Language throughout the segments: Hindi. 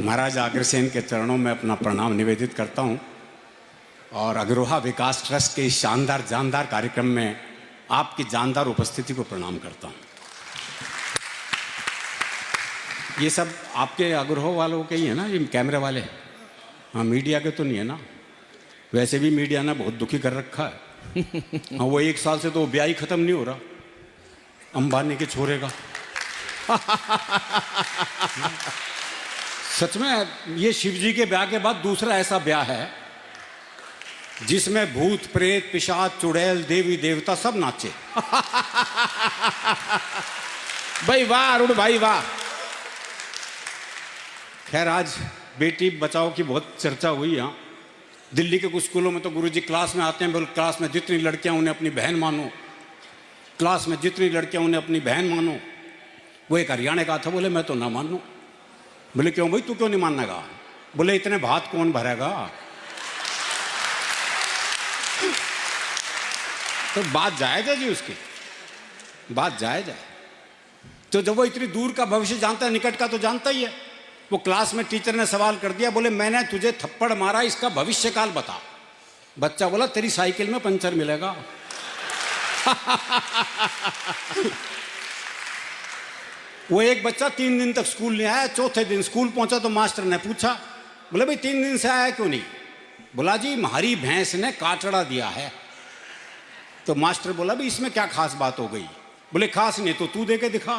महाराज अग्रसेन के चरणों में अपना प्रणाम निवेदित करता हूं और अग्रोहा विकास ट्रस्ट के इस शानदार जानदार कार्यक्रम में आपकी जानदार उपस्थिति को प्रणाम करता हूं। ये सब आपके अग्रोहा वालों के ही है ना, ये कैमरे वाले? हाँ, मीडिया के तो नहीं है ना? वैसे भी मीडिया ने बहुत दुखी कर रखा है। हाँ, वो 1 साल से तो ब्याह ही खत्म नहीं हो रहा अंबानी के छोरे का। सच में ये शिव जी के ब्याह के बाद दूसरा ऐसा ब्याह है जिसमें भूत प्रेत पिशाच चुड़ैल देवी देवता सब नाचे। भाई वाह अरुण भाई वाह। खैर, आज बेटी बचाओ की बहुत चर्चा हुई। यहाँ दिल्ली के कुछ स्कूलों में तो गुरुजी क्लास में आते हैं, बोले क्लास में जितनी लड़कियां उन्हें अपनी बहन मानो, क्लास में जितनी लड़कियां उन्हें अपनी बहन मानो। वो एक हरियाणा का था, बोले मैं तो ना मानूं। बोले क्यों भाई, तू क्यों नहीं मानने का? बोले इतने भात कौन भरेगा। तो बात जायज है जी, उसकी बात जायज है। तो जब वो इतनी दूर का भविष्य जानता है, निकट का तो जानता ही है। वो क्लास में टीचर ने सवाल कर दिया, बोले मैंने तुझे थप्पड़ मारा, इसका भविष्य काल बता। बच्चा बोला तेरी साइकिल में पंचर मिलेगा। वो एक बच्चा 3 दिन तक स्कूल नहीं आया। चौथे दिन स्कूल पहुंचा तो मास्टर ने पूछा, बोले भाई 3 दिन से आया क्यों नहीं? बोला जी हमारी भैंस ने काटड़ा दिया है। तो मास्टर बोला भाई इसमें क्या खास बात हो गई? बोले खास नहीं तो तू दे के दिखा।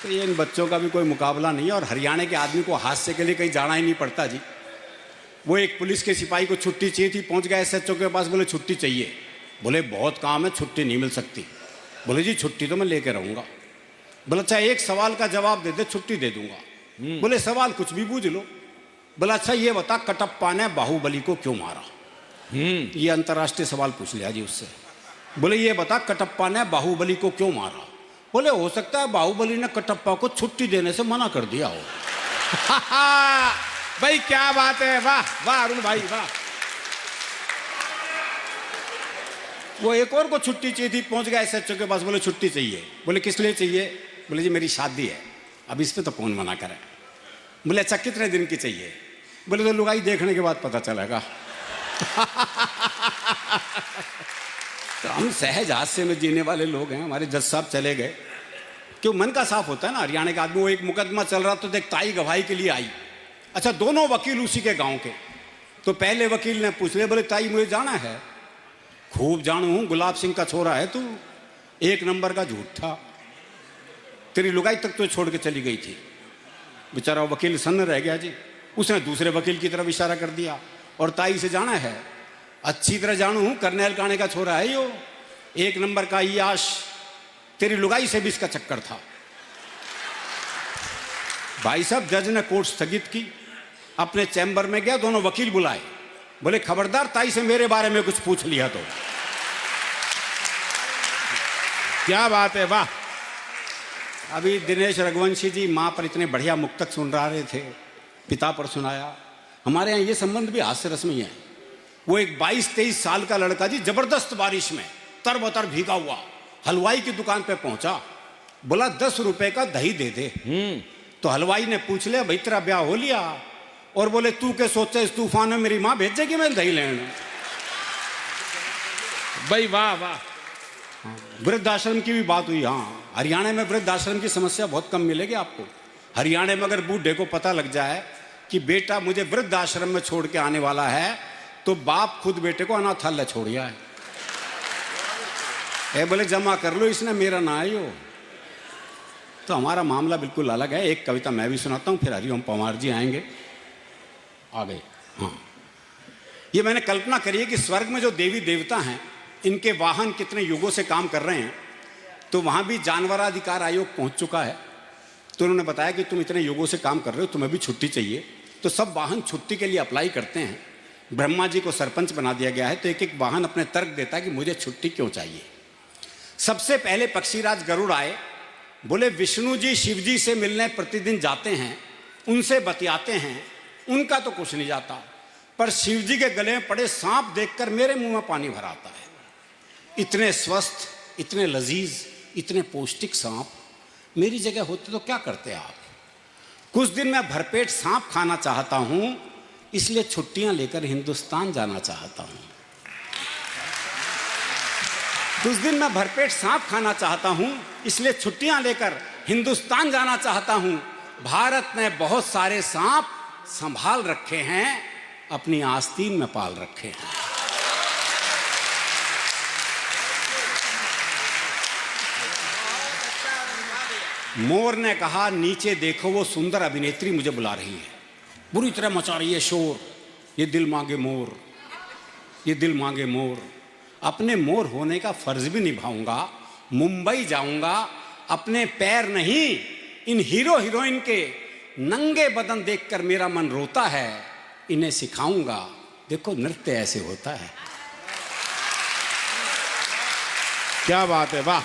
तो ये इन बच्चों का भी कोई मुकाबला नहीं है। और हरियाणा के आदमी को हास्य के लिए कहीं जाना ही नहीं पड़ता जी। वो एक पुलिस के सिपाही को छुट्टी चाहिए थी, पहुंच गया एसएचओ के पास, बोले छुट्टी चाहिए। बोले बहुत काम है, छुट्टी नहीं मिल सकती। बोले जी छुट्टी तो मैं लेके रहूंगा। बोला अच्छा एक सवाल का जवाब दे दे, छुट्टी दे दूंगा। बोले सवाल कुछ भी पूछ लो। बोला अच्छा ये बता, कटप्पा ने बाहुबली को क्यों मारा? ये अंतर्राष्ट्रीय सवाल पूछ लिया जी उससे। बोले ये बता, कटप्पा ने बाहुबली को क्यों मारा? बोले हो सकता है बाहुबली ने कटप्पा को छुट्टी देने से मना कर दिया हो। भाई क्या बात है, वाह वाह अरुण भाई वाह। वो एक और को छुट्टी चाहिए थी, पहुंच गया एसएचओ के पास, बोले छुट्टी चाहिए। बोले किस लिए चाहिए? बोले जी मेरी शादी है। अब इस पे तो कौन मना करे। बोले अच्छा कितने दिन की चाहिए? बोले तो लुगाई देखने के बाद पता चलेगा। तो हम सहज हास्य में जीने वाले लोग हैं। हमारे जज साहब चले गए, क्यों मन का साफ होता है ना हरियाणा का आदमी। वो एक मुकदमा चल रहा तो देख ताई गवाही के लिए आई। अच्छा दोनों वकील उसी के गांव के। तो पहले वकील ने पूछ लिया, बोले ताई मुझे जाना है। खूब जानू हूं, गुलाब सिंह का छोरा है तू, 1 नंबर का झूठ था। तेरी लुगाई तक तो छोड़ के चली गई थी। बेचारा वकील सन्न रह गया जी। उसने दूसरे वकील की तरफ इशारा कर दिया, और ताई से जाना है। अच्छी तरह जानू हूं, करनेल काने का छोरा है यो, 1 नंबर का याश। तेरी लुगाई से भी इसका चक्कर था। भाई साहब जज ने कोर्ट स्थगित की, अपने चैम्बर में गया, दोनों वकील बुलाए। बोले खबरदार ताई से मेरे बारे में कुछ पूछ लिया तो। क्या बात है, वाह। अभी दिनेश रघुवंशी जी माँ पर इतने बढ़िया मुक्तक सुन रहे थे, पिता पर सुनाया। हमारे यहाँ ये संबंध भी हास्य रस्मी है। वो एक 22-23 साल का लड़का जी जबरदस्त बारिश में तरबतर भीगा हुआ हलवाई की दुकान पे पहुंचा। बोला 10 रुपए का दही दे दे। तो हलवाई ने पूछ लिया भाई तेरा ब्याह हो लिया? और बोले तू के सोचे इस तूफान में मेरी माँ भेजेगी मैं दही लेने? भाई वाह वाह। वृद्धाश्रम की भी बात हुई। हाँ, हरियाणा में वृद्धाश्रम की समस्या बहुत कम मिलेगी आपको। हरियाणा में अगर बूढ़े को पता लग जाए कि बेटा मुझे वृद्धाश्रम में छोड़ के आने वाला है, तो बाप खुद बेटे को अनाथालय छोड़ गया है। बोले जमा कर लो, इसने मेरा ना आयो। तो हमारा मामला बिल्कुल अलग है। एक कविता मैं भी सुनाता हूँ, फिर हरिओम पवार जी आएंगे। आ गए। हाँ, ये मैंने कल्पना करी है कि स्वर्ग में जो देवी देवता हैं, इनके वाहन कितने युगों से काम कर रहे हैं। तो वहाँ भी जानवराधिकार आयोग पहुँच चुका है। तो उन्होंने बताया कि तुम इतने युगों से काम कर रहे हो, तुम्हें भी छुट्टी चाहिए। तो सब वाहन छुट्टी के लिए अप्लाई करते हैं। ब्रह्मा जी को सरपंच बना दिया गया है। तो एक एक वाहन अपने तर्क देता है कि मुझे छुट्टी क्यों चाहिए। सबसे पहले पक्षीराज गरुड़ आए। बोले विष्णु जी शिव जी से मिलने प्रतिदिन जाते हैं, उनसे बतियाते हैं, उनका तो कुछ नहीं जाता, पर शिव जी के गले में पड़े सांप देखकर मेरे मुंह में पानी भर आता है। इतने स्वस्थ, इतने लजीज, इतने पौष्टिक सांप मेरी जगह होते तो क्या करते आप? कुछ दिन मैं भरपेट सांप खाना चाहता हूं, इसलिए छुट्टियां लेकर हिंदुस्तान जाना चाहता हूं। कुछ दिन मैं भरपेट सांप खाना चाहता हूं, इसलिए छुट्टियां लेकर हिंदुस्तान जाना चाहता हूं। भारत ने बहुत सारे सांप संभाल रखे हैं, अपनी आस्तीन में पाल रखे हैं। मोर ने कहा, नीचे देखो वो सुंदर अभिनेत्री मुझे बुला रही है, बुरी तरह मचा रही है शोर। ये दिल मांगे मोर, ये दिल मांगे मोर। अपने मोर होने का फर्ज भी निभाऊंगा, मुंबई जाऊंगा। अपने पैर नहीं, इन हीरो हीरोइन के नंगे बदन देखकर मेरा मन रोता है। इन्हें सिखाऊंगा, देखो नृत्य ऐसे होता है। क्या बात है, वाह।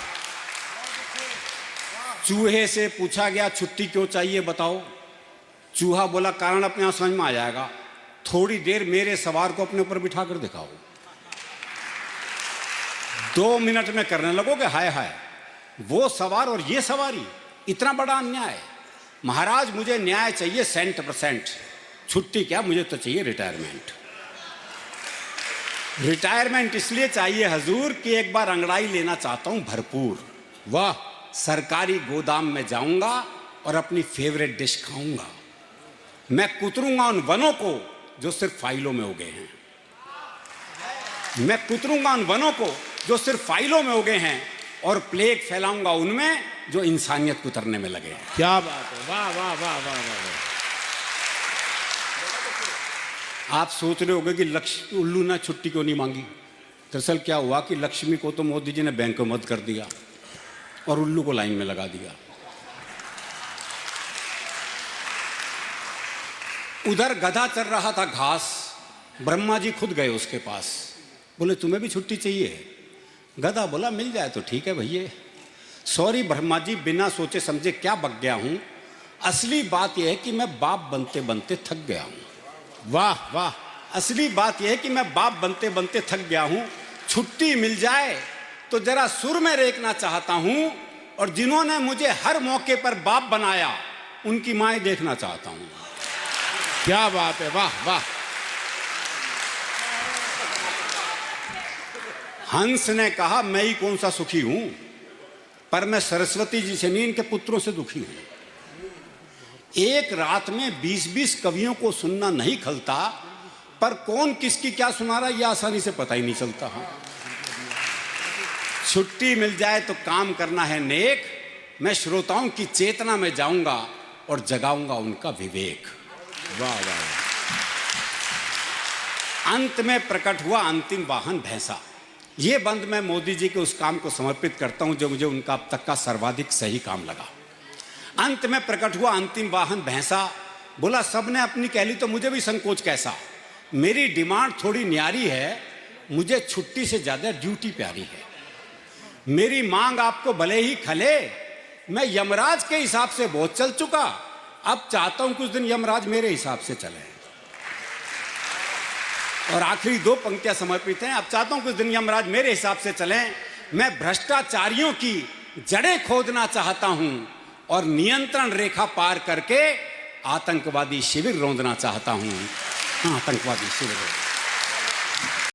चूहे से पूछा गया छुट्टी क्यों चाहिए बताओ। चूहा बोला, कारण अपने आप समझ में आ जाएगा। थोड़ी देर मेरे सवार को अपने ऊपर बिठा कर दिखाओ, 2 मिनट में करने लगोगे हाय हाय। वो सवार और ये सवारी, इतना बड़ा अन्याय। महाराज मुझे न्याय चाहिए 100%। छुट्टी क्या, मुझे तो चाहिए रिटायरमेंट। रिटायरमेंट इसलिए चाहिए हजूर कि एक बार अंगड़ाई लेना चाहता हूं भरपूर। वाह। सरकारी गोदाम में जाऊंगा और अपनी फेवरेट डिश खाऊंगा। मैं कुतरूंगा उन वनों को जो सिर्फ फाइलों में उगे हैं। मैं कुतरूंगा उन वनों को जो सिर्फ फाइलों में उगे हैं, और प्लेग फैलाऊंगा उनमें जो इंसानियत कुतरने में लगे हैं। क्या बात है, वाह वाह वाह वाह वाह। आप सोच रहे होंगे कि लक्ष्मी उल्लू ने छुट्टी क्यों नहीं मांगी। दरअसल क्या हुआ कि लक्ष्मी को तो मोदी जी ने बैंक में मत कर दिया और उल्लू को लाइन में लगा दिया। उधर गधा चल रहा था घास, ब्रह्मा जी खुद गए उसके पास, बोले तुम्हें भी छुट्टी चाहिए? गधा बोला मिल जाए तो ठीक है भैया। सॉरी ब्रह्मा जी, बिना सोचे समझे क्या बक गया हूं। असली बात यह है कि मैं बाप बनते बनते थक गया हूं। वाह वाह। असली बात यह है कि मैं बाप बनते बनते थक गया हूं। छुट्टी मिल जाए तो जरा सुर में रेखना चाहता हूं, और जिन्होंने मुझे हर मौके पर बाप बनाया उनकी माएं देखना चाहता हूं। क्या बात है, वाह वाह। हंस ने कहा, मैं ही कौन सा सुखी हूं, पर मैं सरस्वती जी से नहीं इनके पुत्रों से दुखी हूं। एक रात में 20-20 कवियों को सुनना नहीं खलता, पर कौन किसकी क्या सुना रहा यह आसानी से पता ही नहीं चलता। छुट्टी मिल जाए तो काम करना है नेक। मैं श्रोताओं की चेतना में जाऊंगा और जगाऊंगा उनका विवेक। वाह वाह। अंत में प्रकट हुआ अंतिम वाहन भैंसा। ये बंद मैं मोदी जी के उस काम को समर्पित करता हूं जो मुझे उनका अब तक का सर्वाधिक सही काम लगा। अंत में प्रकट हुआ अंतिम वाहन भैंसा। बोला सबने अपनी कह ली तो मुझे भी संकोच कैसा। मेरी डिमांड थोड़ी न्यारी है, मुझे छुट्टी से ज्यादा ड्यूटी प्यारी है। मेरी मांग आपको भले ही खले, मैं यमराज के हिसाब से बहुत चल चुका, अब चाहता हूं कुछ दिन यमराज मेरे हिसाब से चले। और आखिरी 2 पंक्तियां समर्पित हैं। अब चाहता हूं कुछ दिन यमराज मेरे हिसाब से चलें। मैं भ्रष्टाचारियों की जड़ें खोदना चाहता हूं, और नियंत्रण रेखा पार करके आतंकवादी शिविर रौंदना चाहता हूं। आतंकवादी शिविर।